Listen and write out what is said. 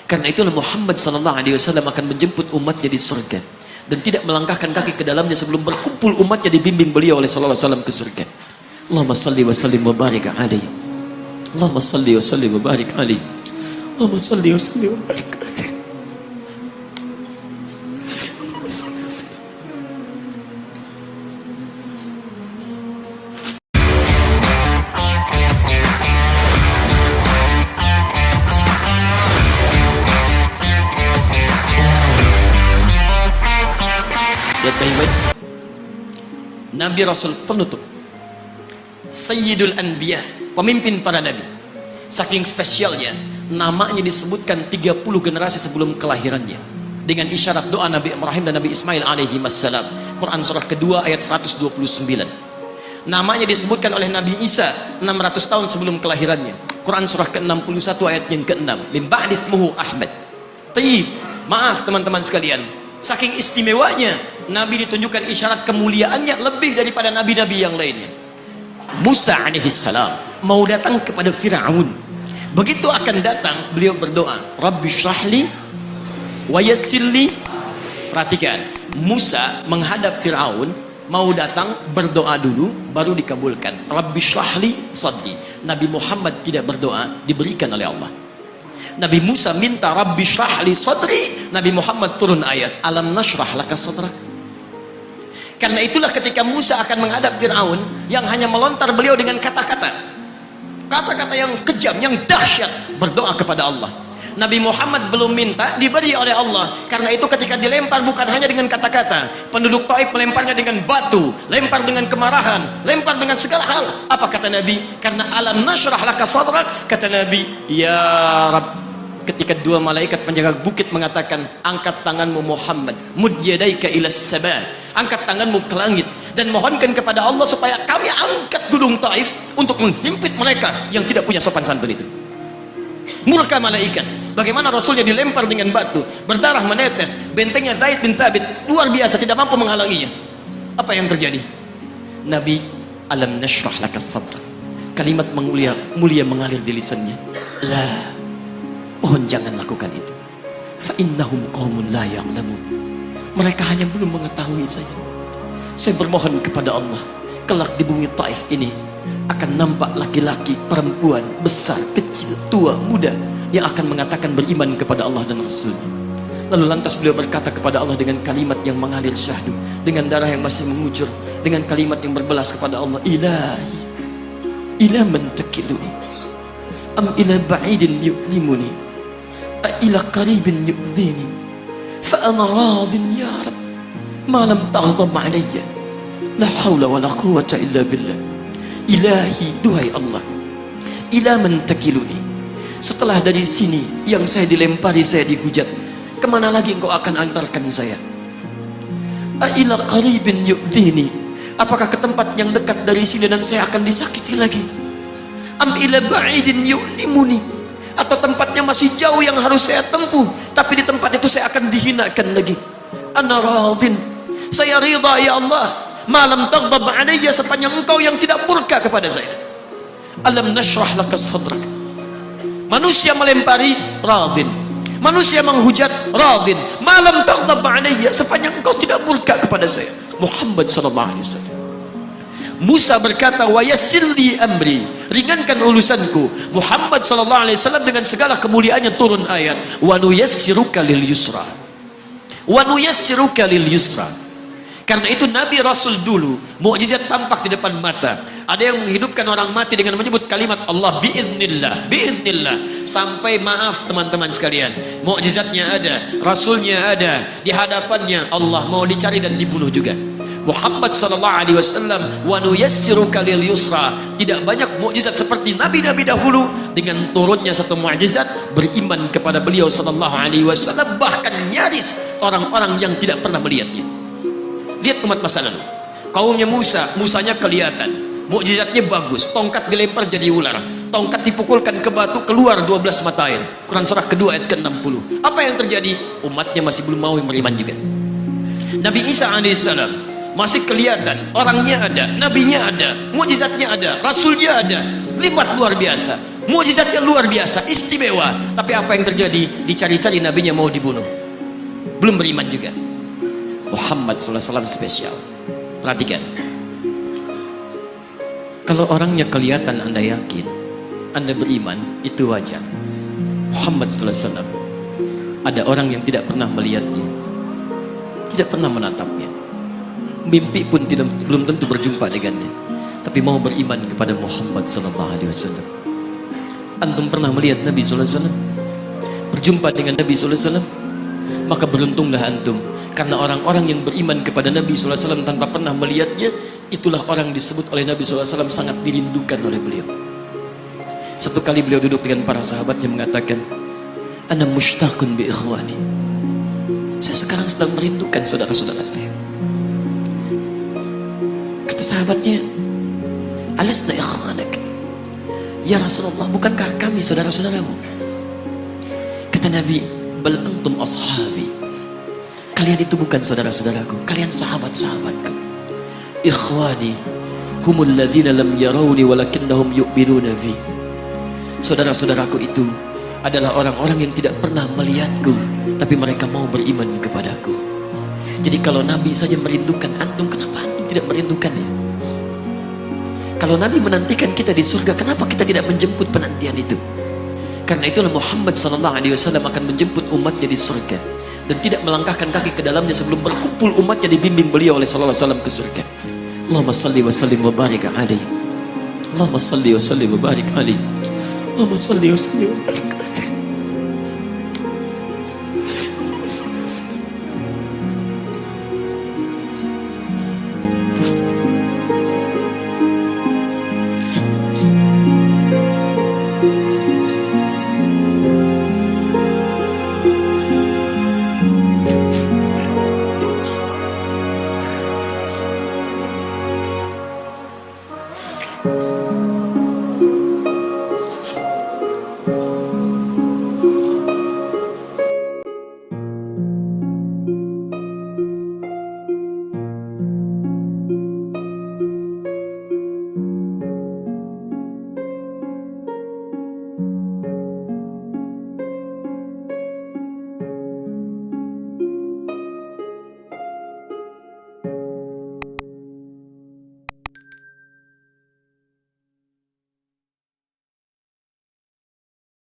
Karena itulah Muhammad sallallahu alaihi wasallam akan menjemput umatnya di surga dan tidak melangkahkan kaki ke dalamnya sebelum berkumpul umatnya dibimbing beliau oleh sallallahu alaihi wasallam ke surga. Allahumma salli wa sallim wa barik alaihi. Allahumma salli wa sallim wa barik alaihi. Allahumma salli wa sallim wa barik alaihi. Baik-baik. Nabi Rasul penutup, Sayyidul Anbiya, pemimpin para nabi. Saking spesialnya, namanya disebutkan 30 generasi sebelum kelahirannya dengan isyarat doa Nabi Ibrahim dan Nabi Ismail alaihi wassalam. Quran surah kedua ayat 129. Namanya disebutkan oleh Nabi Isa 600 tahun sebelum kelahirannya. Quran surah ke-61 ayat yang ke-6. Min ba'di ismuhu Ahmad. Tayyib. Maaf teman-teman sekalian, saking istimewanya Nabi ditunjukkan isyarat kemuliaannya lebih daripada nabi-nabi yang lainnya. Musa alaihissalam mau datang kepada Fir'aun. Begitu akan datang, beliau berdoa, Rabbi syrahli wa yassirli. Perhatikan, Musa menghadap Fir'aun, mau datang berdoa dulu baru dikabulkan. Rabbi syrahli sadri. Nabi Muhammad tidak berdoa, diberikan oleh Allah. Nabi Musa minta Rabbi syrahli sadri, Nabi Muhammad turun ayat alam nashrah laka sadrak. Karena itulah ketika Musa akan menghadap Fir'aun, yang hanya melontar beliau dengan kata-kata yang kejam, yang dahsyat, berdoa kepada Allah. Nabi Muhammad belum minta, diberi oleh Allah. Karena itu ketika dilempar bukan hanya dengan kata-kata, penduduk Taif melemparnya dengan batu, lempar dengan kemarahan, lempar dengan segala hal. Apa kata Nabi? Karena alam nashrah laka sadrak, kata Nabi, ya Rabb. Ketika dua malaikat penjaga bukit mengatakan, angkat tanganmu Muhammad, mud yadaika ilas sabah, angkat tanganmu ke langit dan mohonkan kepada Allah supaya kami angkat gunung Taif untuk menghimpit mereka yang tidak punya sopan santun itu. Murka malaikat. Bagaimana Rasulnya dilempar dengan batu, berdarah menetes, bentengnya Zaid bin Thabit luar biasa, tidak mampu menghalanginya. Apa yang terjadi? Nabi, alam nashrah lakas sadrak. Kalimat mulia mengalir di lisannya. La, mohon jangan lakukan itu. Fa innahum qaumun la ya'lamun. Mereka hanya belum mengetahui saja. Saya bermohon kepada Allah, kelak di bumi Taif ini akan nampak laki-laki, perempuan, besar, kecil, tua, muda yang akan mengatakan beriman kepada Allah dan Rasulnya. Lalu lantas beliau berkata kepada Allah dengan kalimat yang mengalir syahdu, dengan darah yang masih mengucur, dengan kalimat yang berbelas kepada Allah, Ilahi, ila man takiluni, am ila ba'idin yu'limuni, a ila qaribin yu'dhini, fa ana radin ya Rab, ma lam taghdab alayya, la hawla wa la quwwata illa billah. Ilahi, duhai Allah, ila man takiluni, setelah dari sini yang saya dilempari, saya dihujat, kemana lagi engkau akan antarkan saya? Ila qaribin yu'dhini, apakah ke tempat yang dekat dari sini dan saya akan disakiti lagi? Am ila ba'idin yu'limuni, atau tempatnya masih jauh yang harus saya tempuh, tapi di tempat itu saya akan dihinakan lagi. Ana radin, saya ridha ya Allah, malam taghdab alayya, sepanjang engkau yang tidak murka kepada saya. Alam nashrah lakas sadrak. Manusia melempari, radin. Manusia menghujat, radin. Malam taghdab alayya, sepanjang engkau tidak murka kepada saya. Muhammad sallallahu alaihi wasallam. Musa berkata, wa yassirli amri, ringankan urusanku. Muhammad sallallahu alaihi wasallam dengan segala kemuliaannya turun ayat, wa nuyassiruka lil yusra. Wa nuyassiruka lil yusra. Karena itu Nabi Rasul dulu mukjizat tampak di depan mata. Ada yang menghidupkan orang mati dengan menyebut kalimat Allah biiznillah, biiznillah. Sampai maaf teman-teman sekalian, mukjizatnya ada, Rasulnya ada, di hadapannya Allah mau dicari dan dibunuh juga. Muhammad sallallahu alaihi wasallam, wa nuyassiruka lil yusra. Tidak banyak mukjizat seperti nabi-nabi dahulu. Dengan turunnya satu mukjizat, beriman kepada beliau sallallahu alaihi wasallam, bahkan nyaris orang-orang yang tidak pernah melihatnya. Lihat umat masa lalu, kaumnya Musa, Musanya kelihatan, mukjizatnya bagus, tongkat dilempar jadi ular, tongkat dipukulkan ke batu keluar 12 mata air. Quran surah kedua ayat ke-60. Apa yang terjadi? Umatnya masih belum mau beriman juga. Nabi Isa alaihissalam masih kelihatan, orangnya ada, nabinya ada, mukjizatnya ada, rasulnya ada, lipat luar biasa. mukjizatnya luar biasa, istimewa. Tapi apa yang terjadi? Dicari-cari nabinya mau dibunuh, belum beriman juga. Muhammad SAW spesial. Perhatikan, kalau orangnya kelihatan Anda yakin, Anda beriman, itu wajar. Muhammad SAW, ada orang yang tidak pernah melihatnya, tidak pernah menatapnya, mimpi pun belum tentu berjumpa dengannya, tapi mau beriman kepada Muhammad SAW. Antum pernah melihat Nabi SAW, berjumpa dengan Nabi SAW? Maka beruntunglah antum, karena orang-orang yang beriman kepada Nabi SAW tanpa pernah melihatnya, itulah orang disebut oleh Nabi SAW sangat dirindukan oleh beliau. Satu kali beliau duduk dengan para sahabatnya mengatakan, ana mushtaqun bi ikhwani, saya sekarang sedang merindukan saudara-saudara saya. Kata sahabatnya, alasna ikhwanak ya Rasulullah, bukankah kami saudara-saudaramu? Kata Nabi, bal antum ashabi, kalian itu bukan saudara-saudaraku, kalian sahabat-sahabatku. Ikhwani humul ladzina lam yarawni walakinnahum yu'minuna bi, saudara-saudaraku itu adalah orang-orang yang tidak pernah melihatku, tapi mereka mau beriman kepadaku. Jadi kalau Nabi saja merindukan antum, kenapa antum tidak merindukannya? Kalau Nabi menantikan kita di surga, kenapa kita tidak menjemput penantian itu? Karena itulah Muhammad SAW akan menjemput umatnya di surga, dan tidak melangkahkan kaki ke dalamnya sebelum berkumpul umatnya dibimbing beliau oleh SAW ke surga. Allahumma salli wa sallim wa barik alaihi, Allahumma salli wa sallim wa barik alaihi, Allahumma salli wa sallim wa barik alaihi.